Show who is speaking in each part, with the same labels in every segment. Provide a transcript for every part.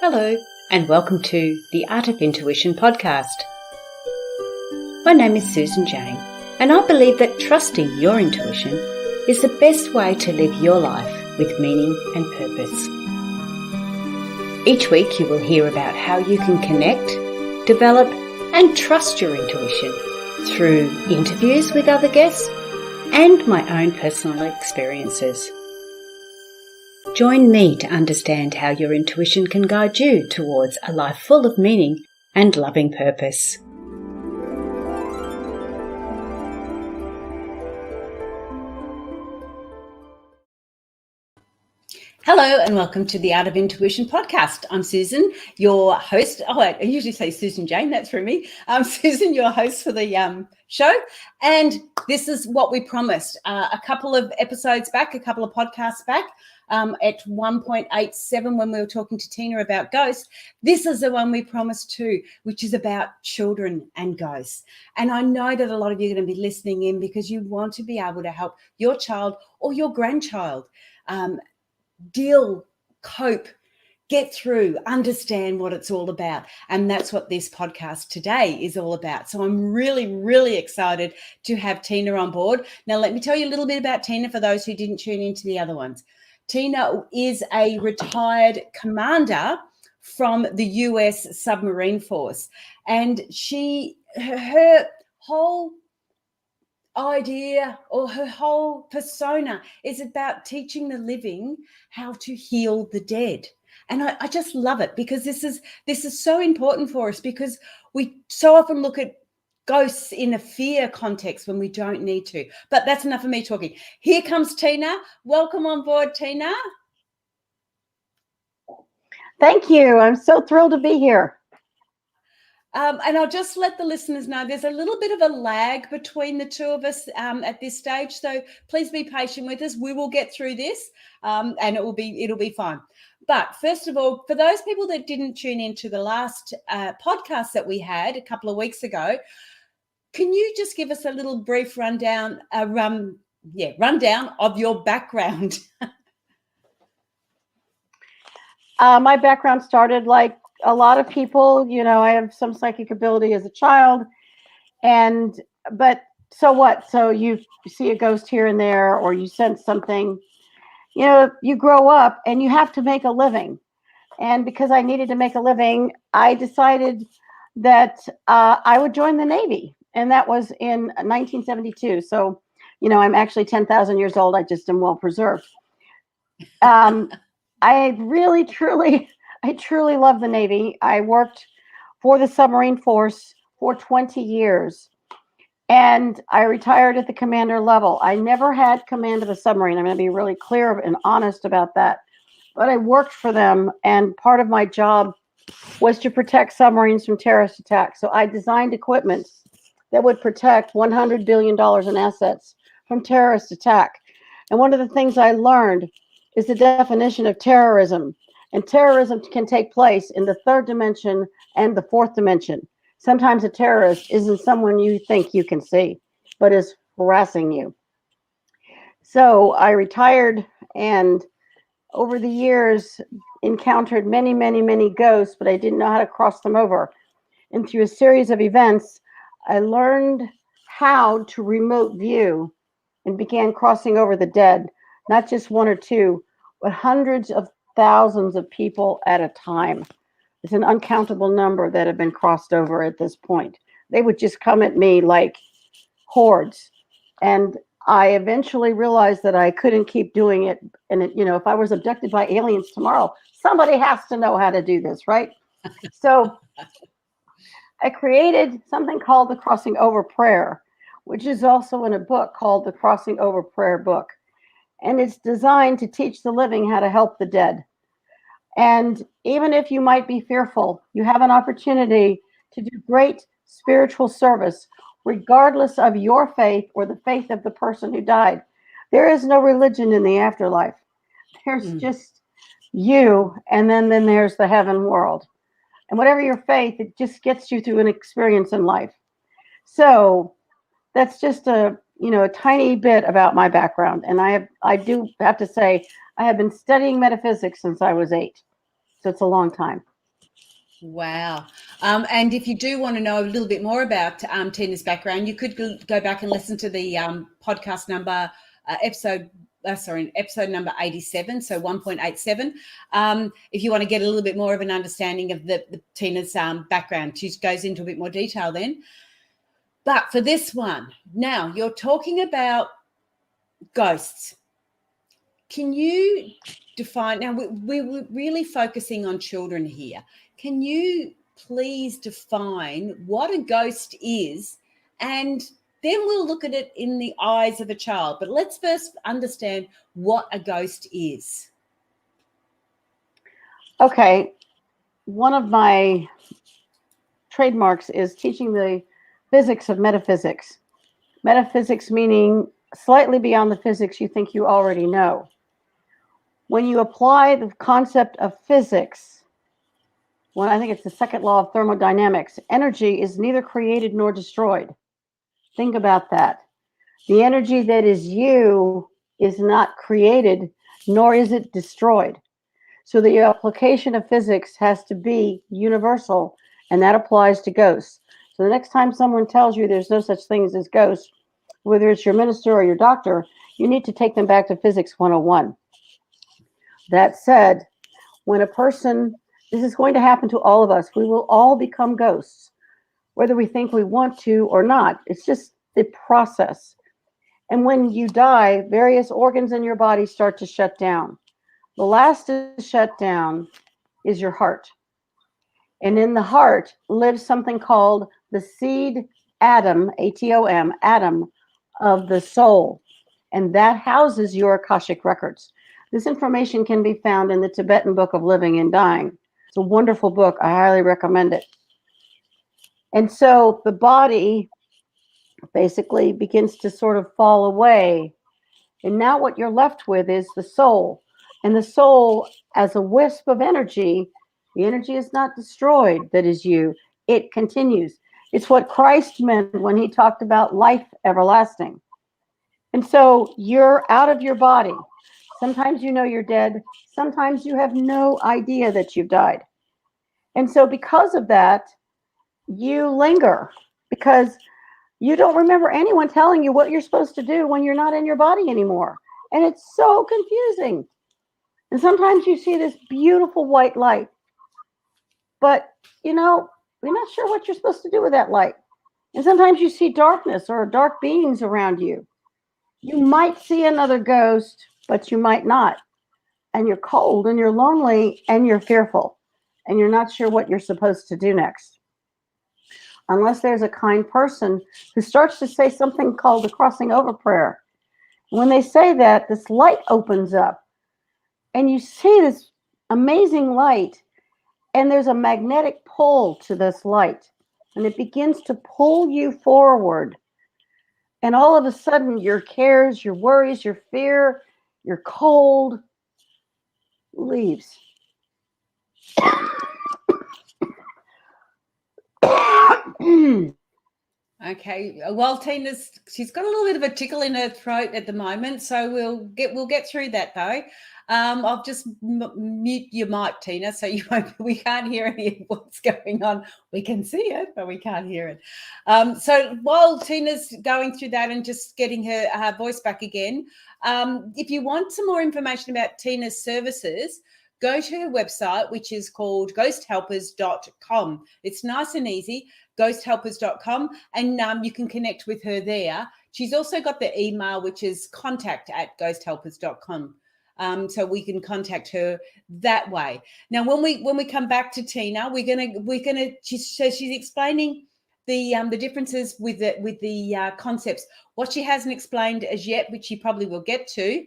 Speaker 1: Hello, and welcome to the Art of Intuition podcast. My name is Susan Jane, and I believe that trusting your intuition is the best way to live your life with meaning and purpose. Each week you will hear about how you can connect, develop, and trust your intuition through interviews with other guests and my own personal experiences. Join me to understand how your intuition can guide you towards a life full of meaning and loving purpose. Hello and welcome to the Art of Intuition podcast. I'm Susan, your host. I usually say Susan Jane, that's for me. I'm Susan, your host for the show. And this is what we promised a couple of episodes back, a couple of podcasts back. At 1.87 when we were talking to Tina about ghosts. This is the one we promised too, which is about children and ghosts. And I know that a lot of you are going to be listening in because you want to be able to help your child or your grandchild deal, cope, get through, understand what it's all about. And that's what this podcast today is all about. So I'm really, really excited to have Tina on board. Now, let me tell you a little bit about Tina for those who didn't tune into the other ones. Tina is a retired commander from the US submarine force, and her whole idea or her whole persona is about teaching the living how to heal the dead. And I just love it because this is so important for us because we so often look at ghosts in a fear context when we don't need to. But that's enough of me talking. Here comes Tina. Welcome on board, Tina.
Speaker 2: Thank you. I'm so thrilled to be here.
Speaker 1: And I'll just let the listeners know there's a little bit of a lag between the two of us at this stage. So please be patient with us. We will get through this and it'll be fine. But first of all, for those people that didn't tune into the last podcast that we had a couple of weeks ago, can you just give us a little brief rundown of your background?
Speaker 2: My background started like a lot of people. You know, I have some psychic ability as a child, but so what? So you see a ghost here and there, or you sense something. You know, you grow up and you have to make a living. And because I needed to make a living, I decided that I would join the Navy. And that was in 1972. So, you know, I'm actually 10,000 years old. I just am well preserved. I truly love the Navy. I worked for the submarine force for 20 years. And I retired at the commander level. I never had command of a submarine. I'm going to be really clear and honest about that. But I worked for them, and part of my job was to protect submarines from terrorist attacks. So I designed equipment that would protect $100 billion in assets from terrorist attack. And one of the things I learned is the definition of terrorism. And terrorism can take place in the third dimension and the fourth dimension. Sometimes a terrorist isn't someone you think you can see, but is harassing you. So I retired and over the years encountered many, many, many ghosts, but I didn't know how to cross them over. And through a series of events, I learned how to remote view and began crossing over the dead, not just one or two, but hundreds of thousands of people at a time. It's an uncountable number that have been crossed over at this point. They would just come at me like hordes. And I eventually realized that I couldn't keep doing it. And, if I was abducted by aliens tomorrow, somebody has to know how to do this, right? So I created something called the Crossing Over Prayer, which is also in a book called the Crossing Over Prayer book. And it's designed to teach the living how to help the dead. And even if you might be fearful, you have an opportunity to do great spiritual service, regardless of your faith or the faith of the person who died. There is no religion in the afterlife. There's just you, and then there's the heaven world. And whatever your faith, it just gets you through an experience in life. So that's just a tiny bit about my background. And I do have to say, I have been studying metaphysics since I was 8. So it's a long time.
Speaker 1: Wow. And if you do want to know a little bit more about Tina's background, you could go back and listen to the podcast number, episode number 87, so 1.87. If you want to get a little bit more of an understanding of the Tina's background, she goes into a bit more detail then. But for this one, now you're talking about ghosts. Can you define, now we're really focusing on children here. Can you please define what a ghost is, and then we'll look at it in the eyes of a child. But let's first understand what a ghost is.
Speaker 2: Okay. One of my trademarks is teaching the physics of metaphysics. Metaphysics meaning slightly beyond the physics you think you already know. When you apply the concept of physics, when I think it's the second law of thermodynamics, energy is neither created nor destroyed. Think about that. The energy that is you is not created, nor is it destroyed. So the application of physics has to be universal, and that applies to ghosts. So the next time someone tells you there's no such thing as ghosts, whether it's your minister or your doctor, you need to take them back to Physics 101. That said, when a person, this is going to happen to all of us, we will all become ghosts, whether we think we want to or not. It's just the process. And when you die, various organs in your body start to shut down. The last to shut down is your heart. And in the heart lives something called the seed atom, ATOM, atom of the soul. And that houses your Akashic records. This information can be found in the Tibetan Book of Living and Dying. It's a wonderful book. I highly recommend it. And so the body basically begins to sort of fall away. And now what you're left with is the soul. And the soul, as a wisp of energy, the energy is not destroyed, that is you. It continues. It's what Christ meant when he talked about life everlasting. And so you're out of your body. Sometimes you know you're dead. Sometimes you have no idea that you've died. And so because of that, you linger because you don't remember anyone telling you what you're supposed to do when you're not in your body anymore. And it's so confusing. And sometimes you see this beautiful white light, but you're not sure what you're supposed to do with that light. And sometimes you see darkness or dark beings around you. You might see another ghost, but you might not. And you're cold and you're lonely and you're fearful and you're not sure what you're supposed to do next. Unless there's a kind person who starts to say something called the crossing over prayer. When they say that, this light opens up and you see this amazing light, and there's a magnetic pull to this light, and it begins to pull you forward. And all of a sudden, your cares, your worries, your fear, your cold leaves.
Speaker 1: Okay. Well, she's got a little bit of a tickle in her throat at the moment, so we'll get through that though. I'll just mute your mic, Tina, so we can't hear any of what's going on. We can see it, but we can't hear it. So while Tina's going through that and just getting her voice back again, if you want some more information about Tina's services, go to her website, which is called ghosthelpers.com. It's nice and easy, ghosthelpers.com, and you can connect with her there. She's also got the email, which is contact@ghosthelpers.com. So we can contact her that way. Now, when we come back to Tina, she's explaining the differences with the concepts. What she hasn't explained as yet, which she probably will get to,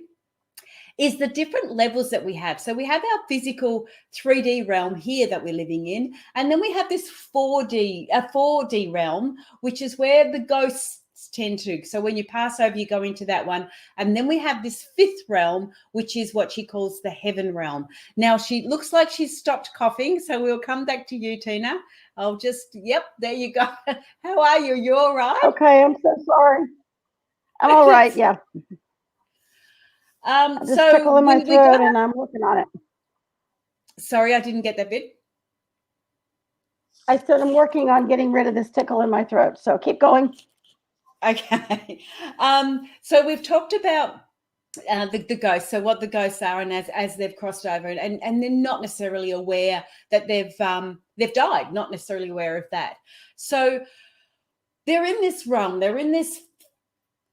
Speaker 1: is the different levels that we have. So we have our physical 3D realm here that we're living in, and then we have this 4D realm, which is where the ghosts tend to. So when you pass over, you go into that one, and then we have this 5th realm, which is what she calls the heaven realm. Now she looks like she's stopped coughing, so we'll come back to you, Tina. Yep, there you go. How are you? You all right?
Speaker 2: Okay, I'm so sorry. I'm all right. Yeah. Just tickle in my throat, and I'm working on it.
Speaker 1: Sorry, I didn't get that bit.
Speaker 2: I said I'm working on getting rid of this tickle in my throat. So keep going.
Speaker 1: Okay. So we've talked about the ghosts, so what the ghosts are, and as they've crossed over, and they're not necessarily aware that they've died, not necessarily aware of that. So they're in this realm, they're in this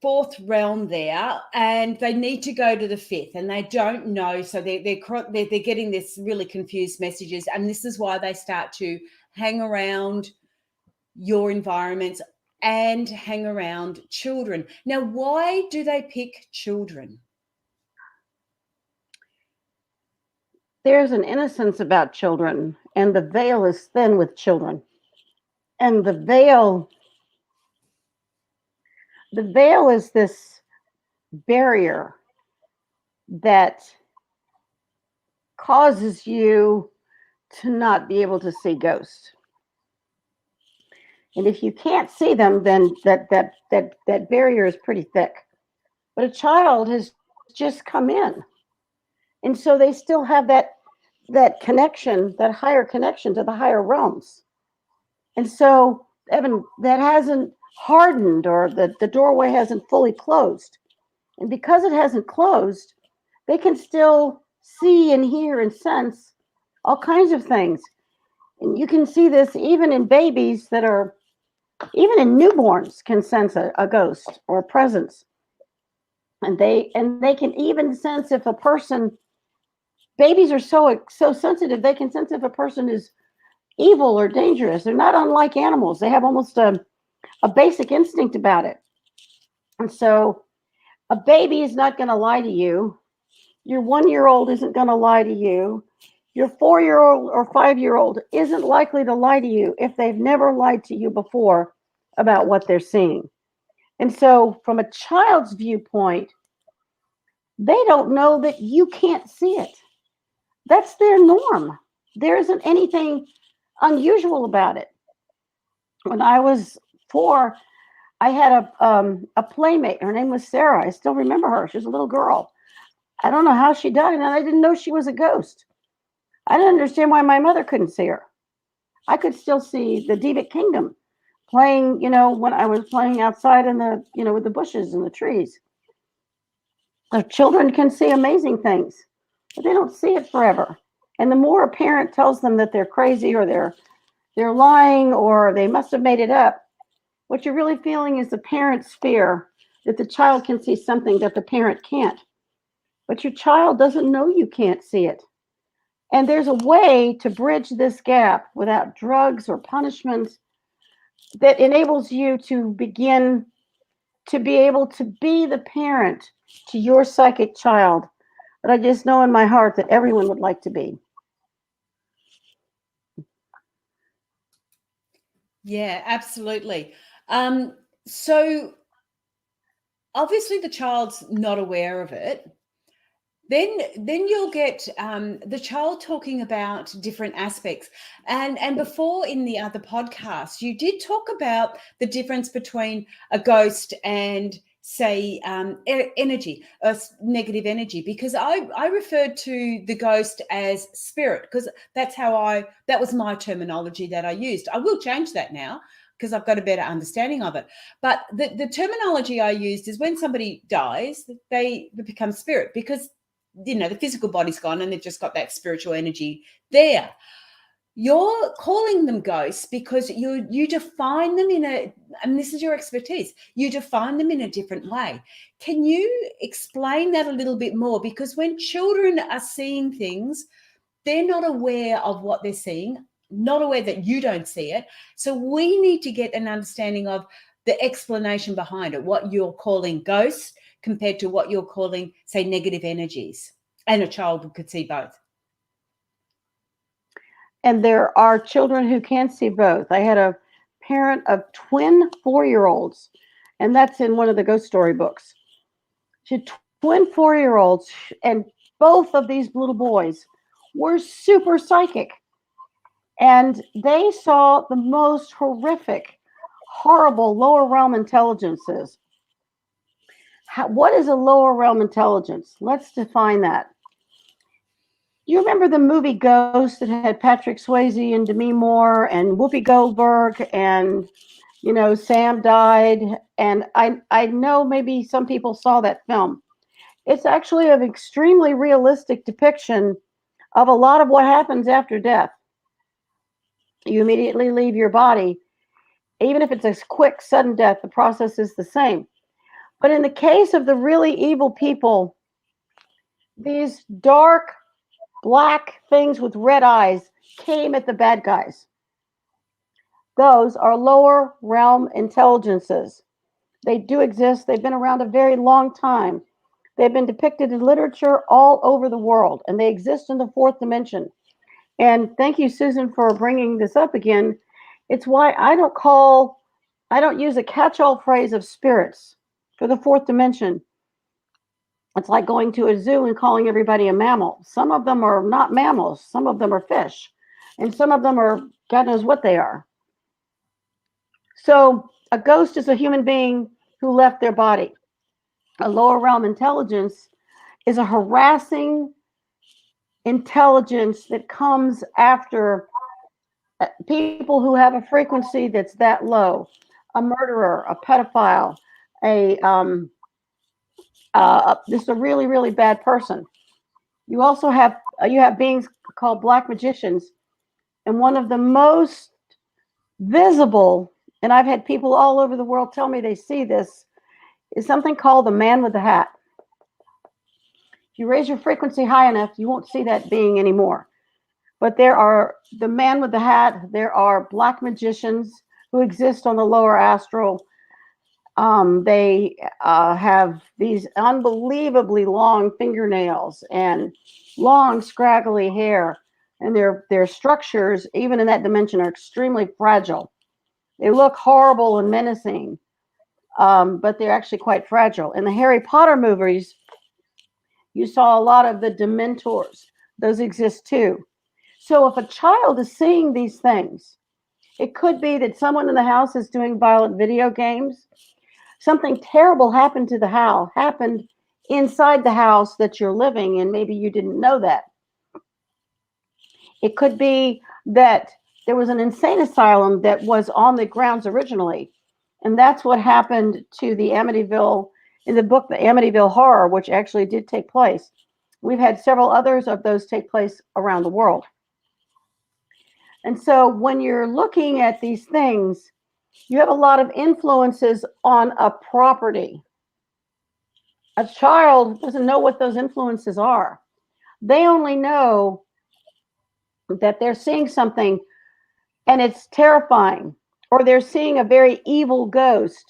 Speaker 1: fourth realm there, and they need to go to the fifth, and they don't know, so they're getting this really confused messages, and this is why they start to hang around your environments and hang around children. Now, why do they pick children?
Speaker 2: There's an innocence about children, and the veil is thin with children. And the veil is this barrier that causes you to not be able to see ghosts. And if you can't see them, then that barrier is pretty thick. But a child has just come in, and so they still have that connection, that higher connection to the higher realms. And so, Evan, that hasn't hardened, or the doorway hasn't fully closed. And because it hasn't closed, they can still see and hear and sense all kinds of things. And you can see this even in babies that are, even in newborns, can sense a ghost or a presence. And they can even sense if a person, babies are so sensitive, they can sense if a person is evil or dangerous. They're not unlike animals. They have almost a basic instinct about it. And so a baby is not going to lie to you. Your 1-year-old isn't going to lie to you. Your 4-year-old or 5-year-old isn't likely to lie to you if they've never lied to you before about what they're seeing. And so from a child's viewpoint, they don't know that you can't see it. That's their norm. There isn't anything unusual about it. When I was 4, I had a playmate. Her name was Sarah. I still remember her. She was a little girl. I don't know how she died, and I didn't know she was a ghost. I didn't understand why my mother couldn't see her. I could still see the Devic Kingdom playing, when I was playing outside in the, with the bushes and the trees. The children can see amazing things, but they don't see it forever. And the more a parent tells them that they're crazy, or they're lying, or they must have made it up, what you're really feeling is the parent's fear that the child can see something that the parent can't. But your child doesn't know you can't see it. And there's a way to bridge this gap without drugs or punishment that enables you to begin to be able to be the parent to your psychic child that I just know in my heart that everyone would like to be.
Speaker 1: Yeah, absolutely. So obviously the child's not aware of it. Then you'll get the child talking about different aspects. And before, in the other podcast, you did talk about the difference between a ghost and, say, energy, negative energy, because I referred to the ghost as spirit, because that was my terminology that I used. I will change that now because I've got a better understanding of it. But the terminology I used is when somebody dies, they become spirit, because the physical body's gone and they've just got that spiritual energy there. You're calling them ghosts because you define them and this is your expertise, you define them in a different way. Can you explain that a little bit more? Because when children are seeing things, they're not aware of what they're seeing, not aware that you don't see it. So we need to get an understanding of the explanation behind it, what you're calling ghosts compared to what you're calling, say, negative energies. And a child could see both.
Speaker 2: And there are children who can see both. I had a parent of twin 4-year-olds, and that's in one of the ghost story books. She had twin 4-year-olds, and both of these little boys were super psychic. And they saw the most horrific, horrible lower realm intelligences. What is a lower realm intelligence? Let's define that. You remember the movie Ghost that had Patrick Swayze and Demi Moore and Whoopi Goldberg and, Sam died. And I know maybe some people saw that film. It's actually an extremely realistic depiction of a lot of what happens after death. You immediately leave your body. Even if it's a quick, sudden death, the process is the same. But in the case of the really evil people, these dark, black things with red eyes came at the bad guys. Those are lower realm intelligences. They do exist. They've been around a very long time. They've been depicted in literature all over the world, and they exist in the fourth dimension. And thank you, Susan, for bringing this up again. It's why I don't use a catch-all phrase of spirits for the fourth dimension. It's like going to a zoo and calling everybody a mammal. Some of them are not mammals. Some of them are fish. And some of them are God knows what they are. So a ghost is a human being who left their body. A lower realm intelligence is a harassing intelligence that comes after people who have a frequency that's that low. A murderer, a pedophile, just a really, really bad person. You also have beings called black magicians, and one of the most visible, and I've had people all over the world tell me they see this, is something called the man with the hat. If you raise your frequency high enough, you won't see that being anymore. But there are the man with the hat, there are black magicians who exist on the lower astral. They have these unbelievably long fingernails and long, scraggly hair, and their structures, even in that dimension, are extremely fragile. They look horrible and menacing, but they're actually quite fragile. In the Harry Potter movies, you saw a lot of the Dementors. Those exist too. So if a child is seeing these things, it could be that someone in the house is doing violent video games. Something terrible happened to the house, happened inside the house that you're living in. Maybe you didn't know that. It could be that there was an insane asylum that was on the grounds originally. And that's what happened to the Amityville, in the book, the Amityville Horror, which actually did take place. We've had several others of those take place around the world. And so when you're looking at these things, you have a lot of influences on a property. A child doesn't know what those influences are. They only know that they're seeing something and it's terrifying, or they're seeing a very evil ghost,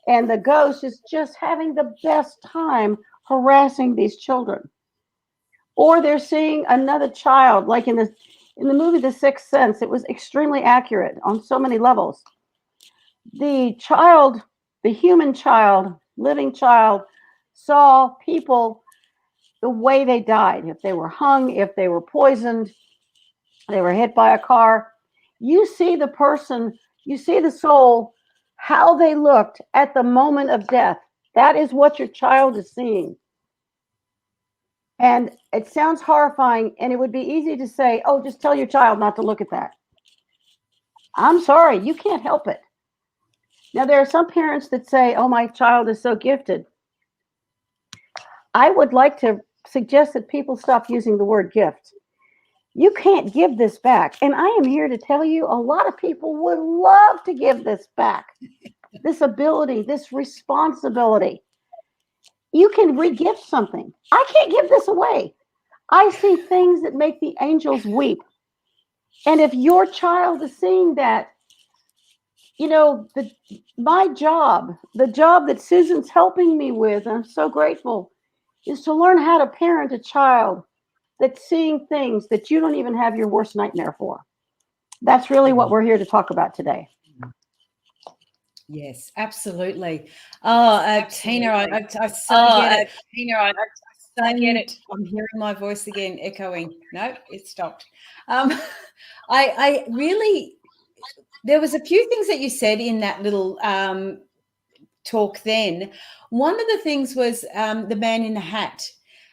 Speaker 2: and the ghost is just having the best time harassing these children. Or they're seeing another child, like in the movie The Sixth Sense. It was extremely accurate on so many levels. The child, the human child, living child, saw people the way they died. If they were hung, if they were poisoned, they were hit by a car. You see the person, you see the soul, how they looked at the moment of death. That is what your child is seeing. And it sounds horrifying, and it would be easy to say, oh, just tell your child not to look at that. I'm sorry, you can't help it. Now, there are some parents that say, oh, my child is so gifted. I would like to suggest that people stop using the word gift. You can't give this back. And I am here to tell you, a lot of people would love to give this back. This ability, this responsibility. You can re-gift something. I can't give this away. I see things that make the angels weep. And if your child is seeing that, my job, the job that Susan's helping me with, I'm so grateful, is to learn how to parent a child that's seeing things that you don't even have your worst nightmare for. That's really what we're here to talk about today.
Speaker 1: Yes, absolutely. Oh, Tina, I so get it. Tina, I get it. I'm hearing my voice again echoing. No, it stopped. I really, there was a few things that you said in that little talk then. One of the things was the man in the hat.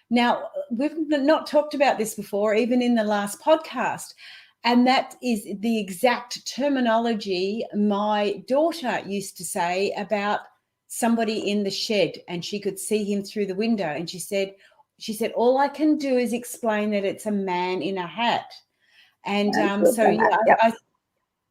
Speaker 1: Now, we've not talked about this before, even in the last podcast, and that is the exact terminology my daughter used to say about somebody in the shed, and she could see him through the window. And she said, all I can do is explain that it's a man in a hat. And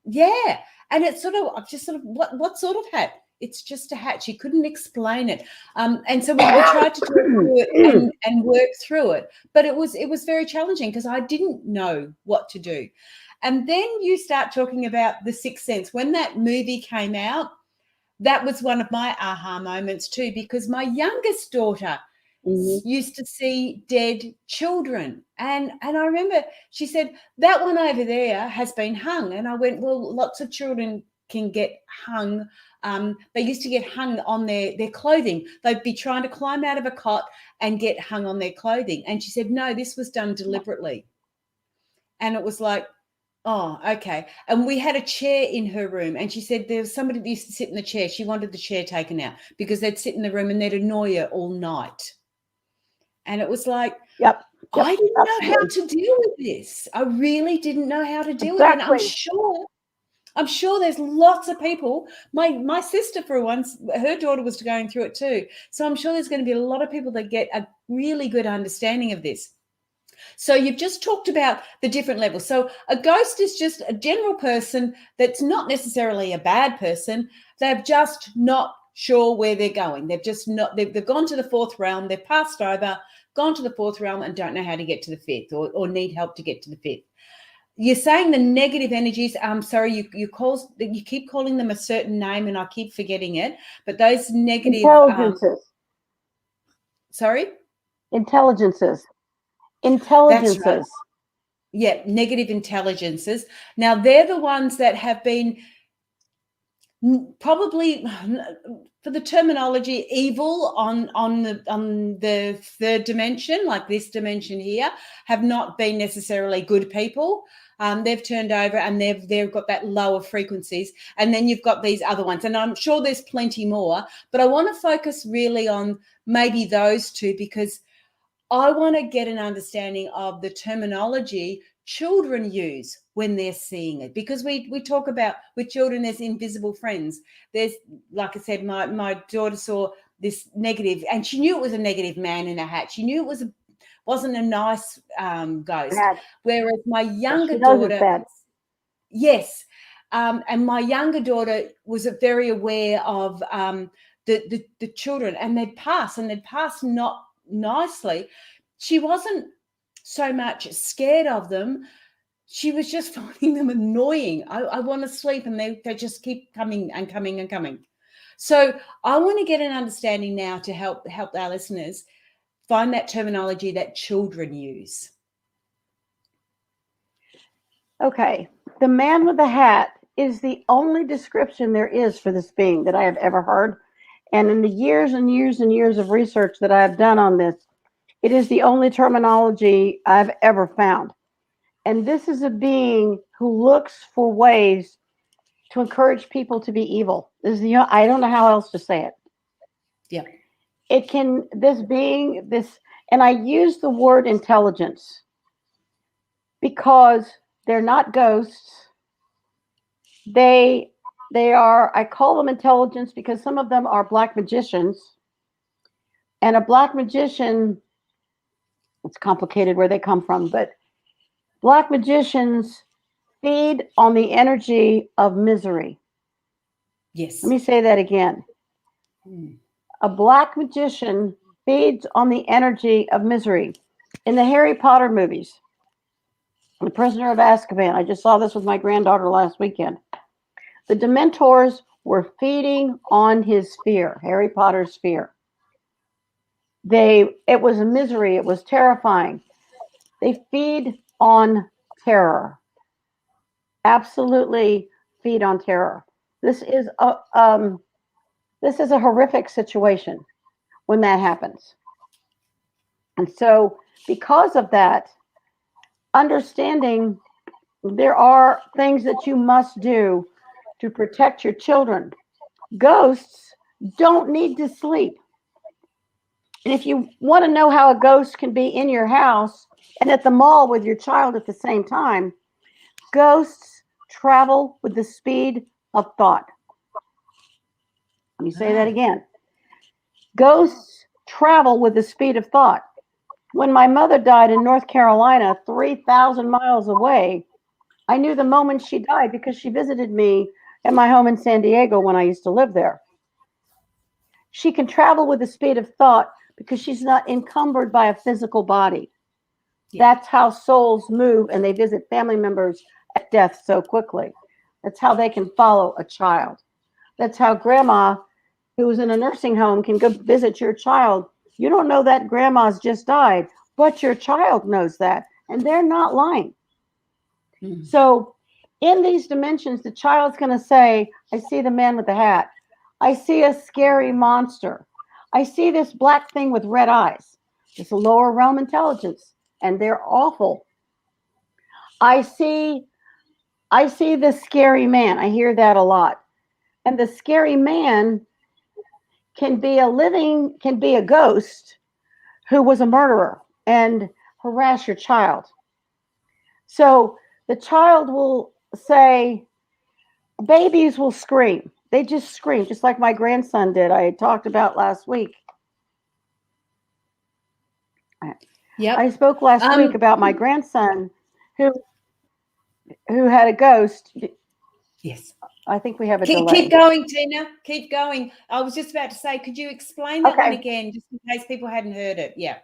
Speaker 1: yeah, and it's sort of just sort of what sort of hat? It's just a hat. She couldn't explain it, and so we tried to talk through it and work through it, but it was very challenging because I didn't know what to do. And then you start talking about The Sixth Sense. When that movie came out, that was one of my aha moments too, because my youngest daughter used to see dead children. And I remember she said, that one over there has been hung. And I went, well, lots of children can get hung. They used to get hung on their clothing. They'd be trying to climb out of a cot and get hung on their clothing. And she said, no, this was done deliberately. And it was like, oh, okay. And we had a chair in her room, and she said there was somebody that used to sit in the chair. She wanted the chair taken out because they'd sit in the room and they'd annoy her all night. And it was like,
Speaker 2: yep,
Speaker 1: I didn't know how to deal with this. I really didn't know how to deal with it. And I'm sure there's lots of people. My sister, for once, her daughter was going through it too. So I'm sure there's going to be a lot of people that get a really good understanding of this. So you've just talked about the different levels. So a ghost is just a general person that's not necessarily a bad person. They're just not sure where they're going. They've gone to the fourth realm. They've passed over, gone to the fourth realm, and don't know how to get to the fifth, or need help to get to the fifth. You're saying the negative energies. I'm sorry, you keep calling them a certain name, and I keep forgetting it. But those negative
Speaker 2: intelligences.
Speaker 1: Sorry,
Speaker 2: intelligences.
Speaker 1: That's right. Yeah, negative intelligences. Now they're the ones that have been probably, for the terminology, evil on the third dimension, like this dimension here, have not been necessarily good people. They've turned over and they've got that lower frequencies. And then you've got these other ones, and I'm sure there's plenty more, but I want to focus really on maybe those two, because I want to get an understanding of the terminology children use when they're seeing it, because we talk about with children, there's invisible friends. There's, like I said, my daughter saw this negative, and she knew it was a negative man in a hat. She knew it wasn't a nice ghost.
Speaker 2: Bad.
Speaker 1: Whereas my younger
Speaker 2: daughter,
Speaker 1: yes, and my younger daughter was very aware of the children, and they'd pass not nicely. She wasn't so much scared of them. She was just finding them annoying. I want to sleep, and they just keep coming and coming and coming. So I want to get an understanding now to help our listeners find that terminology that children use.
Speaker 2: Okay. The man with the hat is the only description there is for this being that I have ever heard. And in the years and years and years of research that I have done on this, it is the only terminology I've ever found. And this is a being who looks for ways to encourage people to be evil. I don't know how else to say it.
Speaker 1: Yeah.
Speaker 2: And I use the word intelligence because they're not ghosts. They are, I call them intelligence because some of them are black magicians. And a black magician, it's complicated where they come from, but black magicians feed on the energy of misery.
Speaker 1: Yes.
Speaker 2: Let me say that again. A black magician feeds on the energy of misery. In the Harry Potter movies, The Prisoner of Azkaban, I just saw this with my granddaughter last weekend. The Dementors were feeding on his fear, Harry Potter's fear. It was a misery. It was terrifying. They feed on terror. Absolutely feed on terror. This is a horrific situation when that happens. And so because of that, understanding there are things that you must do to protect your children. Ghosts don't need to sleep. And if you want to know how a ghost can be in your house and at the mall with your child at the same time, ghosts travel with the speed of thought. Let me say that again. Ghosts travel with the speed of thought. When my mother died in North Carolina, 3,000 miles away, I knew the moment she died because she visited me at my home in San Diego when I used to live there. She can travel with the speed of thought because she's not encumbered by a physical body. Yeah. That's how souls move, and they visit family members at death so quickly. That's how they can follow a child. That's how grandma, who's in a nursing home, can go visit your child. You don't know that grandma's just died, but your child knows that, and they're not lying. Mm-hmm. So in these dimensions, the child's going to say, I see the man with the hat. I see a scary monster. I see this black thing with red eyes. It's a lower realm intelligence, and they're awful. I see the scary man. I hear that a lot. And the scary man can be a ghost who was a murderer and harass your child. So the child will say, babies will scream. They just scream, just like my grandson did. I had talked about last week. Yep. I spoke last week about my grandson who had a ghost.
Speaker 1: Yes.
Speaker 2: I think we have a delay.
Speaker 1: Keep going, Tina. Keep going. I was just about to say, could you explain that one again, just in case people hadn't heard it? Yeah.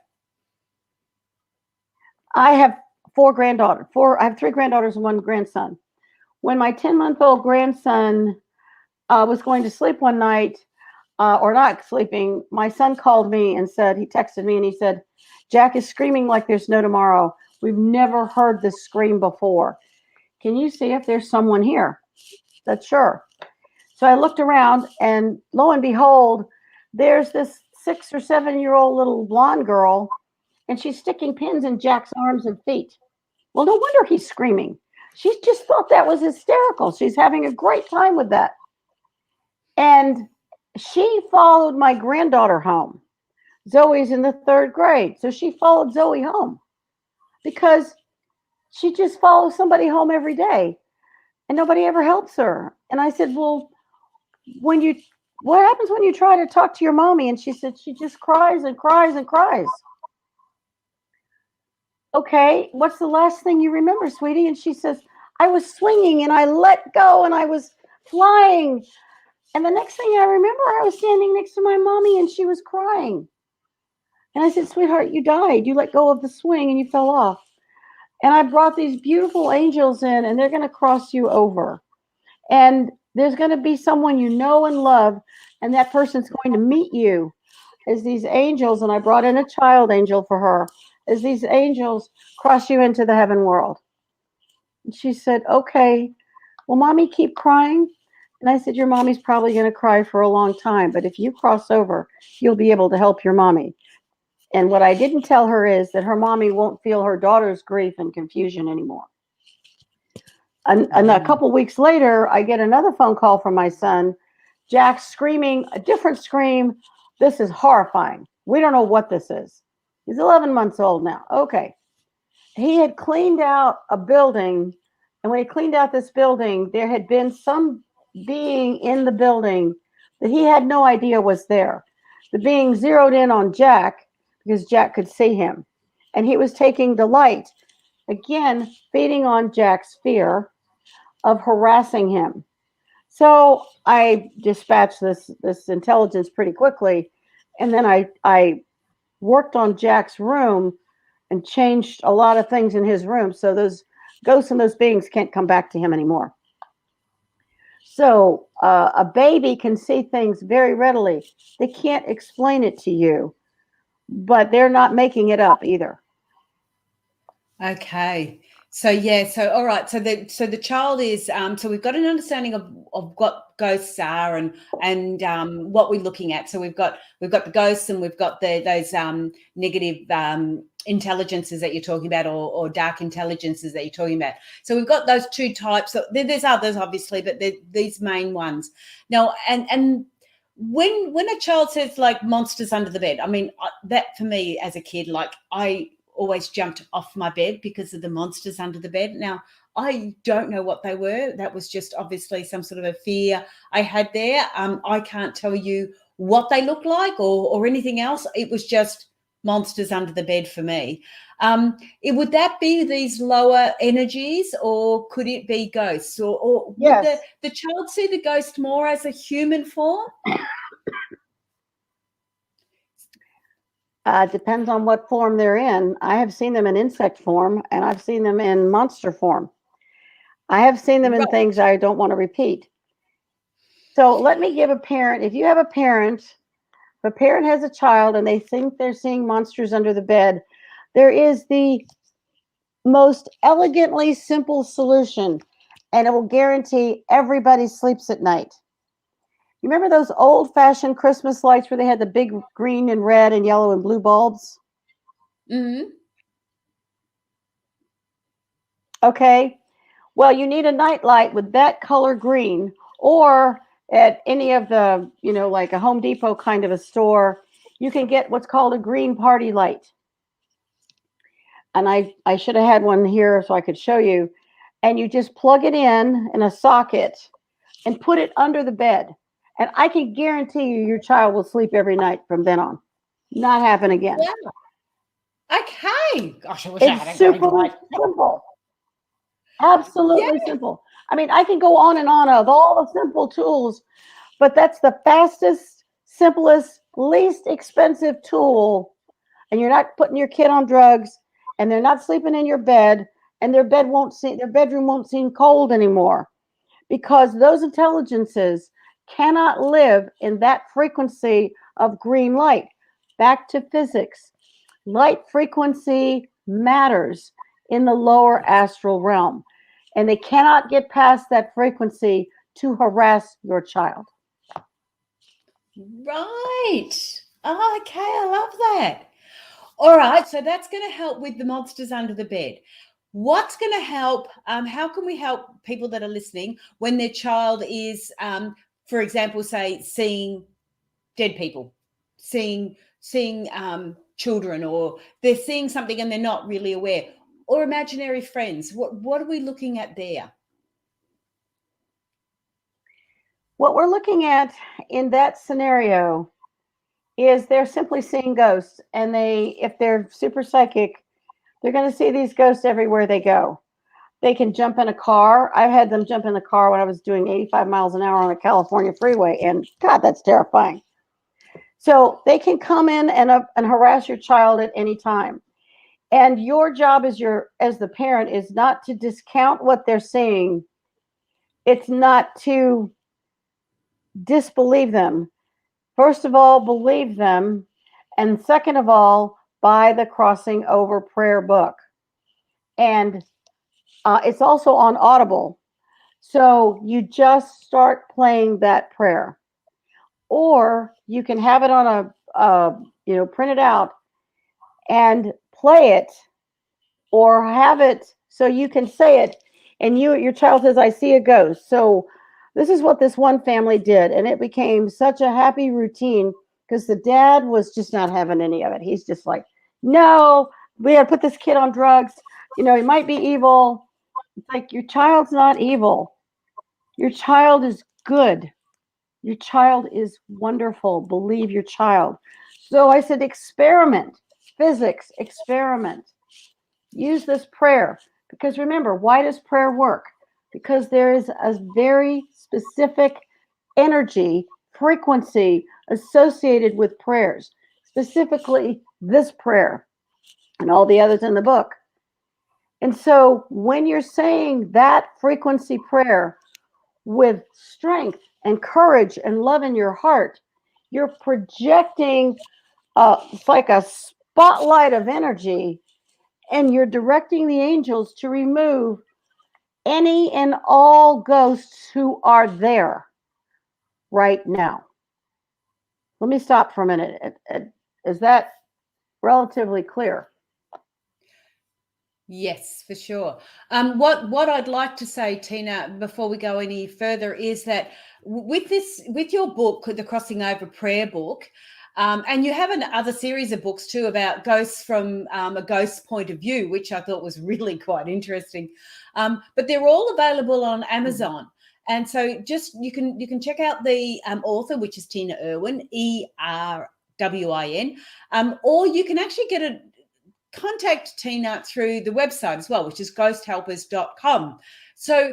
Speaker 2: I have 4 granddaughters. I have 3 granddaughters and 1 grandson. When my 10-month-old grandson was going to sleep one night, or not sleeping, my son called me and said, he texted me and he said, Jack is screaming like there's no tomorrow. We've never heard this scream before. Can you see if there's someone here? That's sure. So I looked around, and lo and behold, there's this 6 or 7-year-old little blonde girl, and she's sticking pins in Jack's arms and feet. Well, no wonder he's screaming. She just thought that was hysterical. She's having a great time with that. And she followed my granddaughter home. Zoe's in the 3rd grade. So she followed Zoe home because she just follows somebody home every day and nobody ever helps her. And I said, well, what happens when you try to talk to your mommy? And she said, she just cries and cries and cries. Okay, what's the last thing you remember, sweetie? And she says, I was swinging and I let go and I was flying. And the next thing I remember, I was standing next to my mommy and she was crying. And I said, sweetheart, you died. You let go of the swing and you fell off. And I brought these beautiful angels in, and they're going to cross you over. And there's going to be someone you know and love, and that person's going to meet you as these angels. And I brought in a child angel for her, as these angels cross you into the heaven world. And she said, okay, will mommy keep crying? And I said, your mommy's probably going to cry for a long time, but if you cross over, you'll be able to help your mommy. And what I didn't tell her is that her mommy won't feel her daughter's grief and confusion anymore. And a couple weeks later, I get another phone call from my son. Jack's screaming, a different scream. This is horrifying. We don't know what this is. He's 11 months old now. Okay. He had cleaned out a building. And when he cleaned out this building, there had been some being in the building that he had no idea was there. The being zeroed in on Jack because Jack could see him. And he was taking delight, again, feeding on Jack's fear of harassing him. So I dispatched this intelligence pretty quickly. And then I worked on Jack's room and changed a lot of things in his room. So those ghosts and those beings can't come back to him anymore. So a baby can see things very readily. They can't explain it to you, but they're not making it up either.
Speaker 1: Okay. So yeah, so all right. So the child is so we've got an understanding of what ghosts are and what we're looking at. So we've got the ghosts and we've got those negative intelligences that you're talking about, or dark intelligences that you're talking about. So we've got those 2 types. So there's others obviously, but they're these main ones. Now and when a child says like monsters under the bed, I mean, that for me as a kid, like I always jumped off my bed because of the monsters under the bed. Now, I don't know what they were. That was just obviously some sort of a fear I had there. I can't tell you what they look like or anything else. It was just monsters under the bed for me. Would that be these lower energies, or could it be ghosts? Or would
Speaker 2: Yes.
Speaker 1: the child see the ghost more as a human form?
Speaker 2: Depends on what form they're in. I have seen them in insect form, and I've seen them in monster form. I have seen them in
Speaker 1: Right.
Speaker 2: things I don't want to repeat. So let me give a parent, if you have a parent, if a parent has a child and they think they're seeing monsters under the bed, there is the most elegantly simple solution, and it will guarantee everybody sleeps at night. You remember those old-fashioned Christmas lights where they had the big green and red and yellow and blue bulbs?
Speaker 1: Mm-hmm.
Speaker 2: Okay. Well, you need a night light with that color green, or at any of the, like a Home Depot kind of a store, you can get what's called a green party light. And I should have had one here so I could show you. And you just plug it in a socket and put it under the bed. And I can guarantee you your child will sleep every night from then on. Not happen again.
Speaker 1: Yeah. Okay. Gosh, I wish I had
Speaker 2: It's
Speaker 1: a green
Speaker 2: super
Speaker 1: light.
Speaker 2: simple. Absolutely simple. I mean, I can go on and on of all the simple tools, but that's the fastest, simplest, least expensive tool. And you're not putting your kid on drugs, and they're not sleeping in your bed, and their bedroom won't seem cold anymore, because those intelligences cannot live in that frequency of green light. Back to physics. Light frequency matters in the lower astral realm, and they cannot get past that frequency to harass your child.
Speaker 1: Right. Oh, okay. I love that. All right. So that's going to help with the monsters under the bed. What's going to help? How can we help people that are listening when their child is, for example, say seeing dead people, seeing children, or they're seeing something and they're not really aware, or imaginary friends? What are we looking at there?
Speaker 2: What we're looking at in that scenario is they're simply seeing ghosts, and if they're super psychic, they're going to see these ghosts everywhere they go. They can jump in a car. I've had them jump in the car when I was doing 85 miles an hour on a California freeway, and God, that's terrifying. So they can come in and harass your child at any time. And your job as the parent is not to discount what they're seeing. It's not to disbelieve them. First of all, believe them. And second of all, buy the Crossing Over prayer book. And it's also on Audible. So you just start playing that prayer. Or you can have it on print it out and play it, or have it so you can say it. And your child says, I see a ghost. So this is what this one family did. And it became such a happy routine because the dad was just not having any of it. He's just like, no, we got to put this kid on drugs. He might be evil. It's like, your child's not evil. Your child is good. Your child is wonderful. Believe your child. So I said, experiment. Physics, experiment. Use this prayer. Because remember, why does prayer work? Because there is a very specific energy, frequency associated with prayers, specifically this prayer and all the others in the book. And so when you're saying that frequency prayer with strength and courage and love in your heart, you're projecting it's like a spotlight of energy, and you're directing the angels to remove any and all ghosts who are there right now. Let me stop for a minute. Is that relatively clear?
Speaker 1: Yes, for sure. What I'd like to say, Tina, before we go any further, is that with your book, the Crossing Over Prayer book, and you have another series of books too about ghosts from a ghost point of view, which I thought was really quite interesting. But they're all available on Amazon. And so just you can check out the author, which is Tina Erwin, Erwin, or you can actually contact Tina through the website as well, which is ghosthelpers.com. So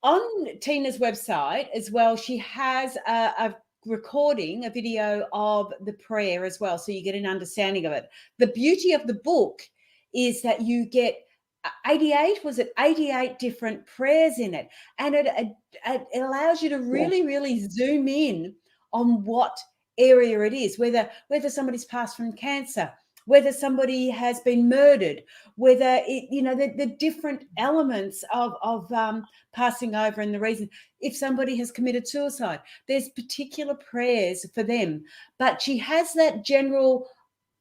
Speaker 1: on Tina's website as well, she has a recording, a video of the prayer as well, so you get an understanding of it. The beauty of the book is that you get 88 different prayers in it, and it allows you to really zoom in on what area it is, whether somebody's passed from cancer, whether somebody has been murdered, whether the different elements of passing over, and the reason, if somebody has committed suicide, there's particular prayers for them. But she has that general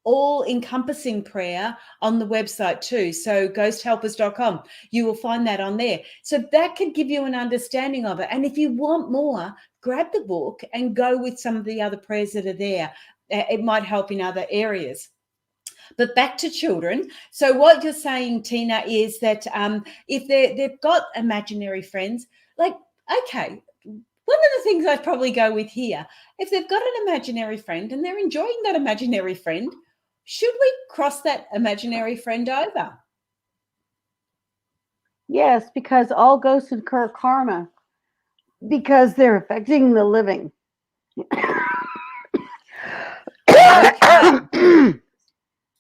Speaker 1: all-encompassing prayer on the website too. So ghosthelpers.com, you will find that on there. So that can give you an understanding of it. And if you want more, grab the book and go with some of the other prayers that are there. It might help in other areas. But back to children. So what you're saying, Tina, is that if they've got imaginary friends, like, okay, one of the things I'd probably go with here, if they've got an imaginary friend and they're enjoying that imaginary friend, should we cross that imaginary friend over?
Speaker 2: Yes, because all ghosts incur karma because they're affecting the living.
Speaker 1: Okay.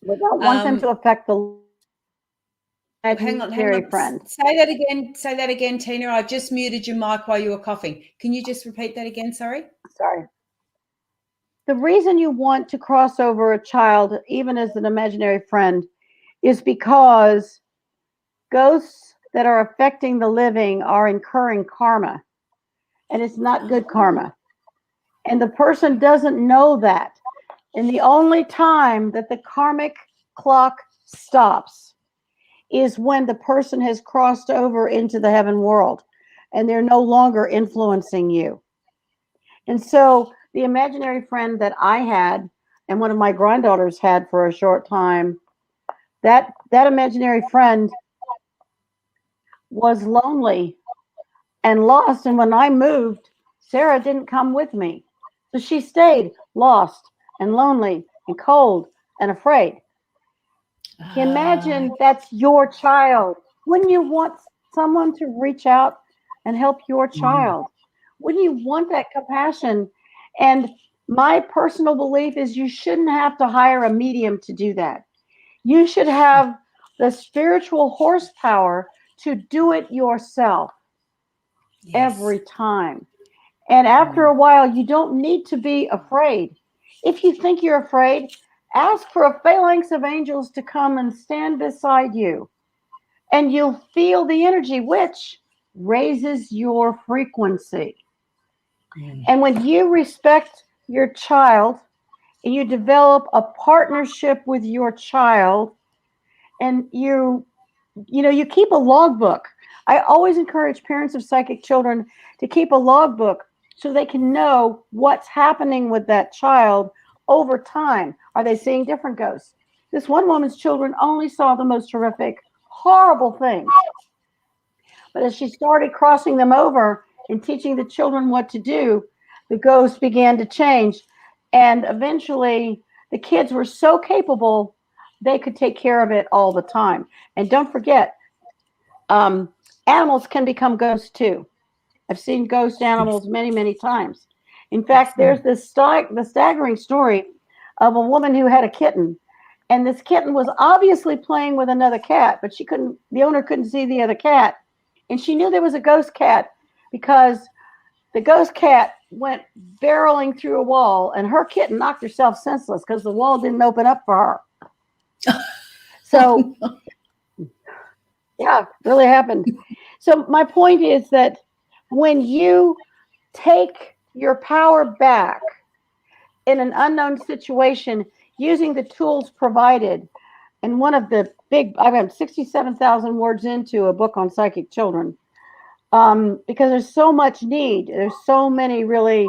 Speaker 2: We don't want them to affect the
Speaker 1: Hang on.
Speaker 2: friend.
Speaker 1: Say that again, Tina. I've just muted your mic while you were coughing. Can you just repeat that again? Sorry.
Speaker 2: The reason you want to cross over a child, even as an imaginary friend, is because ghosts that are affecting the living are incurring karma, and it's not good karma. And the person doesn't know that. And the only time that the karmic clock stops is when the person has crossed over into the heaven world and they're no longer influencing you. And so the imaginary friend that I had and one of my granddaughters had for a short time, that imaginary friend was lonely and lost. And when I moved, Sarah didn't come with me. So she stayed lost and lonely and cold and afraid. Imagine that's your child. Wouldn't you want someone to reach out and help your child? Wouldn't you want that compassion? And my personal belief is you shouldn't have to hire a medium to do that. You should have the spiritual horsepower to do it yourself every time. And after a while, you don't need to be afraid. If you think you're afraid, ask for a phalanx of angels to come and stand beside you. And you'll feel the energy, which raises your frequency. And when you respect your child and you develop a partnership with your child, and you keep a logbook. I always encourage parents of psychic children to keep a logbook so they can know what's happening with that child over time. Are they seeing different ghosts? This one woman's children only saw the most horrific, horrible things. But as she started crossing them over and teaching the children what to do, the ghosts began to change. And eventually, the kids were so capable, they could take care of it all the time. And don't forget, animals can become ghosts too. I've seen ghost animals many, many times. In fact, there's the staggering story of a woman who had a kitten. And this kitten was obviously playing with another cat, but the owner couldn't see the other cat. And she knew there was a ghost cat because the ghost cat went barreling through a wall, and her kitten knocked herself senseless because the wall didn't open up for her. So, yeah, really happened. So my point is that when you take your power back in an unknown situation using the tools provided, and one of the I've got 67,000 words into a book on psychic children, because there's so much need. There's so many really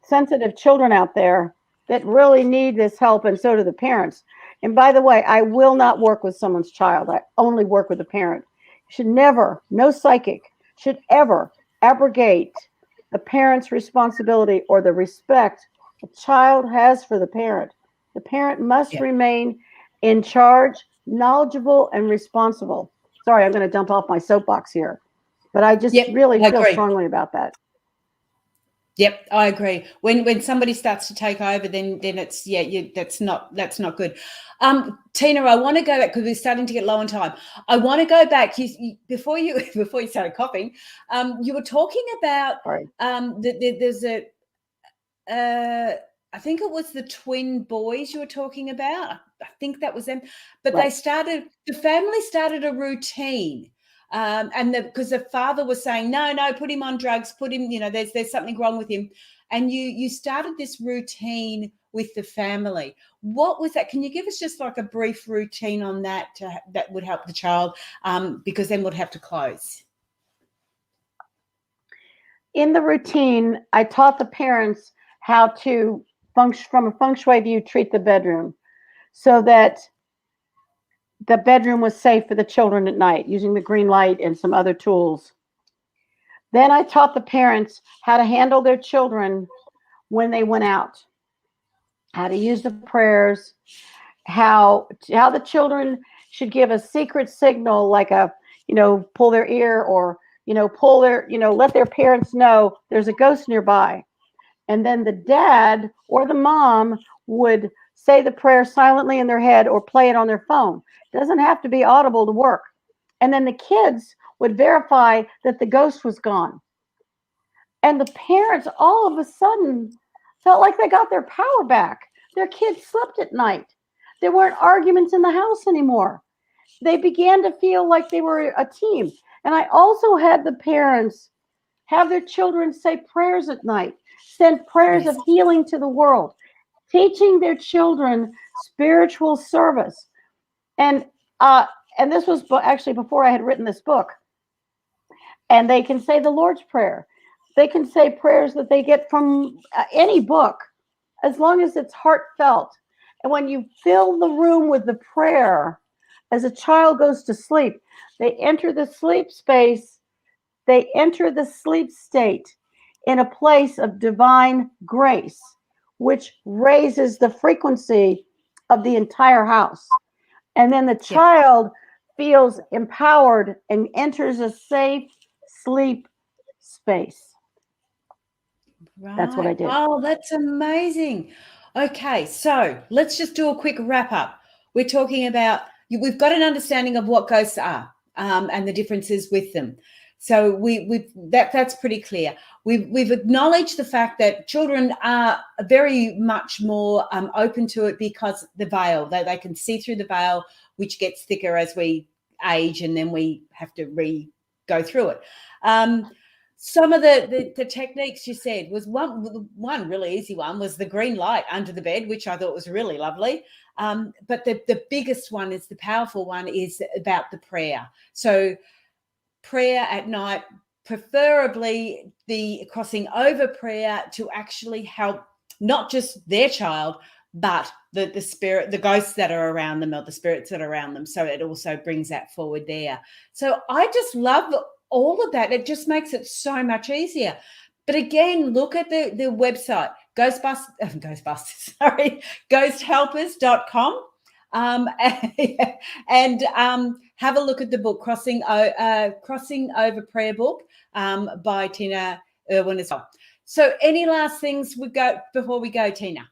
Speaker 2: sensitive children out there that really need this help, and so do the parents. And by the way, I will not work with someone's child. I only work with the parent. You should never, no psychic should ever abrogate the parent's responsibility or the respect the child has for the parent. The parent must remain in charge, knowledgeable, and responsible. Sorry, I'm going to dump off my soapbox here, but I just really feel strongly about that.
Speaker 1: Yep, I agree. When somebody starts to take over, then it's that's not good. Tina, I want to go back because we're starting to get low on time. I want to go back. Before you started coughing, you were talking about there's a I think it was the twin boys you were talking about. I think that was them, but the family started a routine. And because the father was saying, no, put him on drugs, put him, there's something wrong with him. And you started this routine with the family. What was that? Can you give us just like a brief routine on that that would help the child? Because then we'll have to close.
Speaker 2: In the routine, I taught the parents how to function from a feng shui view, treat the bedroom so that the bedroom was safe for the children at night, using the green light and some other tools. Then I taught the parents how to handle their children when they went out, how to use the prayers, how the children should give a secret signal, like pull their ear, or pull their, let their parents know there's a ghost nearby. And then the dad or the mom would say the prayer silently in their head or play it on their phone. It doesn't have to be audible to work. And then the kids would verify that the ghost was gone. And the parents all of a sudden felt like they got their power back. Their kids slept at night. There weren't arguments in the house anymore. They began to feel like they were a team. And I also had the parents have their children say prayers at night, send prayers of healing to the world, teaching their children spiritual service. And this was actually before I had written this book. And they can say the Lord's Prayer. They can say prayers that they get from any book, as long as it's heartfelt. And when you fill the room with the prayer, as a child goes to sleep, they enter the sleep space, they enter the sleep state in a place of divine grace, which raises the frequency of the entire house. And then the child feels empowered and enters a safe sleep space.
Speaker 1: Right.
Speaker 2: That's what I did.
Speaker 1: Oh, that's amazing. Okay, so let's just do a quick wrap up. We're talking about, we've got an understanding of what ghosts are and the differences with them. So that's pretty clear. We've acknowledged the fact that children are very much more open to it because the veil, they can see through the veil, which gets thicker as we age, and then we have to go through it. Some of the techniques you said was one really easy one was the green light under the bed, which I thought was really lovely. But the biggest one is the powerful one is about the prayer. So prayer at night, preferably the crossing over prayer to actually help not just their child, but the spirit, the ghosts that are around them or the spirits that are around them. So it also brings that forward there. So I just love all of that. It just makes it so much easier. But again, look at the website, ghosthelpers.com. And have a look at the book, Crossing Over Prayer Book by Tina Erwin as well. So any last things before we go, Tina?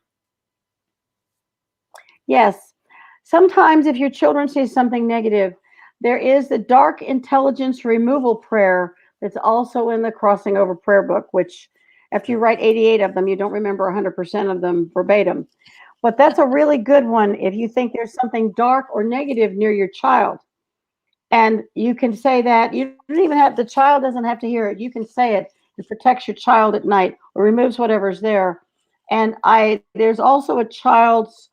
Speaker 2: Yes. Sometimes if your children say something negative, there is the dark intelligence removal prayer that's also in the Crossing Over Prayer Book, which after you write 88 of them, you don't remember 100% of them verbatim. But that's a really good one if you think there's something dark or negative near your child. And you can say that. You don't even have, the child doesn't have to hear it. You can say it. It protects your child at night or removes whatever's there. And there's also a child's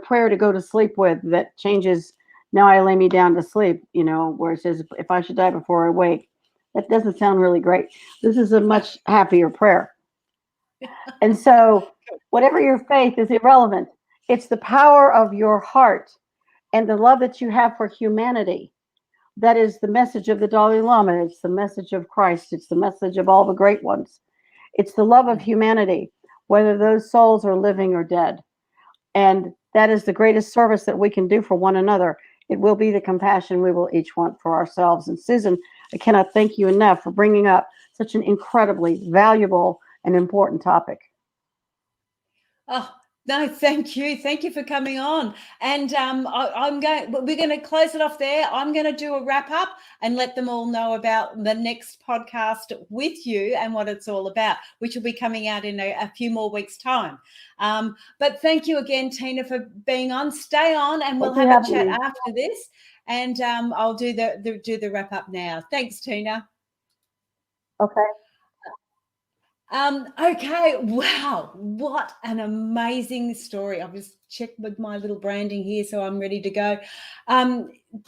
Speaker 2: prayer to go to sleep with that changes. Now I lay me down to sleep, where it says, if I should die before I wake. That doesn't sound really great. This is a much happier prayer. And so, whatever your faith is irrelevant. It's the power of your heart and the love that you have for humanity. That is the message of the Dalai Lama. It's the message of Christ. It's the message of all the great ones. It's the love of humanity, whether those souls are living or dead. And that is the greatest service that we can do for one another. It will be the compassion we will each want for ourselves. And Susan, I cannot thank you enough for bringing up such an incredibly valuable and important topic.
Speaker 1: Oh, no, thank you. Thank you for coming on. And we're going to close it off there. I'm going to do a wrap up and let them all know about the next podcast with you and what it's all about, which will be coming out in a few more weeks' time. But thank you again, Tina, for being on. Stay on and we'll have a chat after this. And I'll do the wrap up now. Thanks, Tina.
Speaker 2: Okay.
Speaker 1: Okay. Wow. What an amazing story. I've just checked with my little branding here, so I'm ready to go.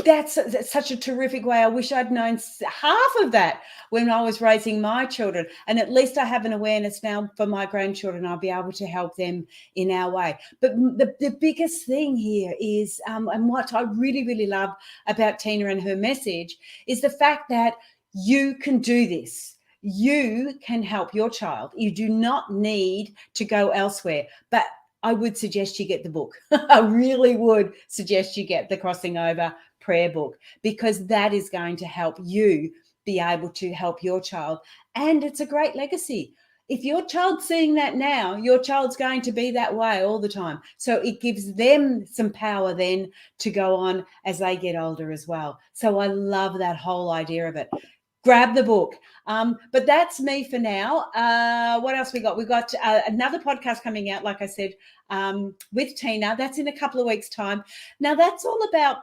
Speaker 1: That's such a terrific way. I wish I'd known half of that when I was raising my children. And at least I have an awareness now for my grandchildren. I'll be able to help them in our way. But the biggest thing here is, and what I really, really love about Tina and her message is the fact that you can do this. You can help your child. You do not need to go elsewhere. But I would suggest you get the book. I really would suggest you get the Crossing Over prayer book, because that is going to help you be able to help your child. And it's a great legacy. If your child's seeing that now, your child's going to be that way all the time. So it gives them some power then to go on as they get older as well. So I love that whole idea of it. Grab the book. But that's me for now. What else we got? We've got another podcast coming out, like I said, with Tina. That's in a couple of weeks' time. Now, that's all about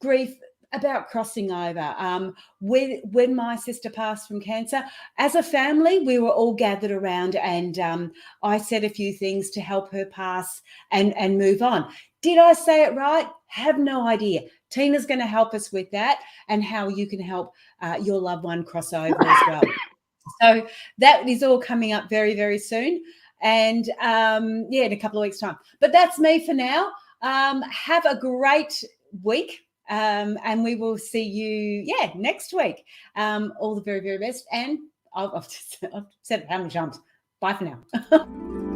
Speaker 1: grief, about crossing over. When my sister passed from cancer, as a family, we were all gathered around and I said a few things to help her pass and move on. Did I say it right? Have no idea. Tina's going to help us with that and how you can help your loved one cross over as well. So that is all coming up very, very soon. And in a couple of weeks' time. But that's me for now. Have a great week. And we will see you, next week. All the very, very best. And I've said it how many times. Bye for now.